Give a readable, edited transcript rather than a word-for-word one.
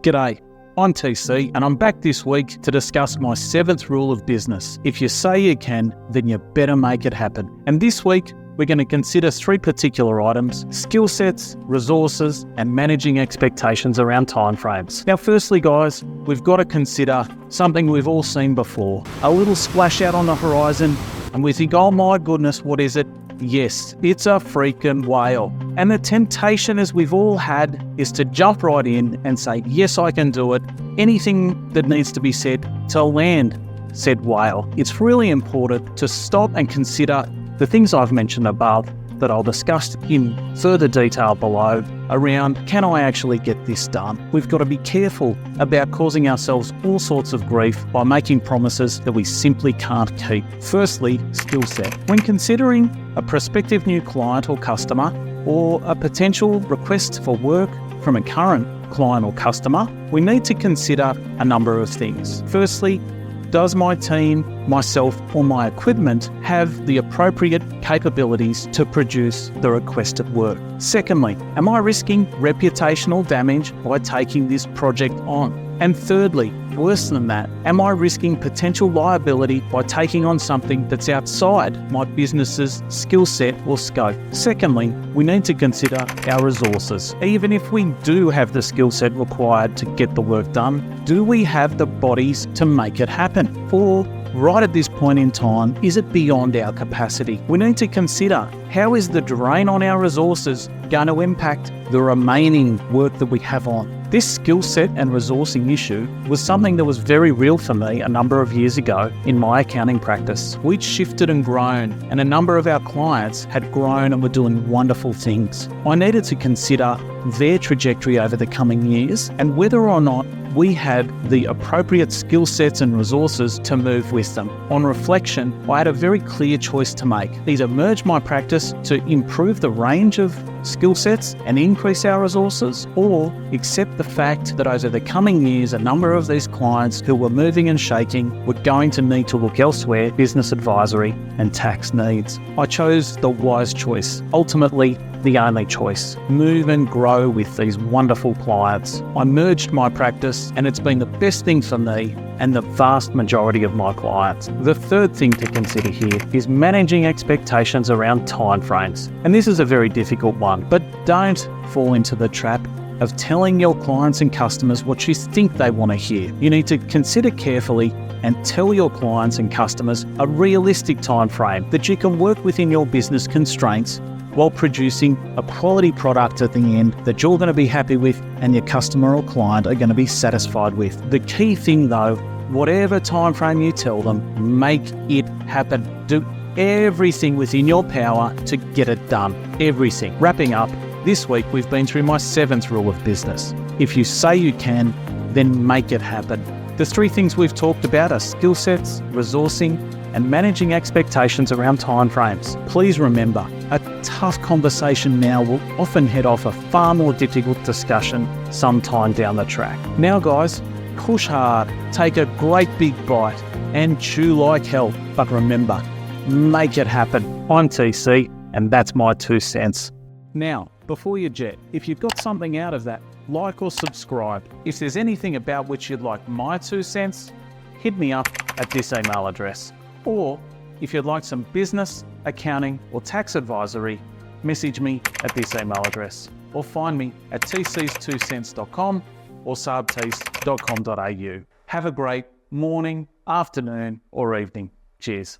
G'day, I'm TC and I'm back this week to discuss my 7th rule of business. If you say you can, then you better make it happen. And this week, we're going to consider 3 particular items: skill sets, resources, and managing expectations around timeframes. Now, firstly, guys, we've got to consider something we've all seen before. A little splash out on the horizon, and we think, oh my goodness, what is it? Yes, it's a freaking whale. And the temptation, as we've all had, is to jump right in and say, yes, I can do it. Anything that needs to be said to land said whale. It's really important to stop and consider the things I've mentioned above that I'll discuss in further detail below around, can I actually get this done? We've got to be careful about causing ourselves all sorts of grief by making promises that we simply can't keep. Firstly, skill set. When considering a prospective new client or customer, or a potential request for work from a current client or customer, we need to consider a number of things. Firstly, does my team, myself, or my equipment have the appropriate capabilities to produce the requested work? Secondly, am I risking reputational damage by taking this project on? And thirdly, worse than that, am I risking potential liability by taking on something that's outside my business's skill set or scope? Secondly, we need to consider our resources. Even if we do have the skill set required to get the work done, do we have the bodies to make it happen? Or right at this point in time, is it beyond our capacity? We need to consider, how is the drain on our resources going to impact the remaining work that we have on? This skill set and resourcing issue was something that was very real for me a number of years ago in my accounting practice. We'd shifted and grown, and a number of our clients had grown and were doing wonderful things. I needed to consider their trajectory over the coming years and whether or not we had the appropriate skill sets and resources to move with them. On reflection, I had a very clear choice to make: either merge my practice to improve the range of skill sets and increase our resources, or accept the fact that over the coming years, a number of these clients who were moving and shaking were going to need to look elsewhere, business advisory and tax needs. I chose the wise choice, ultimately the only choice: move and grow with these wonderful clients. I merged my practice, and it's been the best thing for me and the vast majority of my clients. The third thing to consider here is managing expectations around timeframes. And this is a very difficult one, but don't fall into the trap of telling your clients and customers what you think they want to hear. You need to consider carefully and tell your clients and customers a realistic time frame that you can work within your business constraints while producing a quality product at the end that you're going to be happy with and your customer or client are going to be satisfied with. The key thing though, whatever time frame you tell them, make it happen. Do everything within your power to get it done. Everything. Wrapping up, this week we've been through my 7th rule of business. If you say you can, then make it happen. The 3 things we've talked about are skill sets, resourcing, and managing expectations around timeframes. Please remember, a tough conversation now will often head off a far more difficult discussion sometime down the track. Now guys, push hard, take a great big bite, and chew like hell. But remember, make it happen. I'm TC, and that's my 2 cents. Now, before you jet, if you've got something out of that, like or subscribe. If there's anything about which you'd like my 2 cents, hit me up at this email address. Or if you'd like some business, accounting, or tax advisory, message me at this email address, or find me at tcs2cents.com or sabtees.com.au. Have a great morning, afternoon, or evening. Cheers.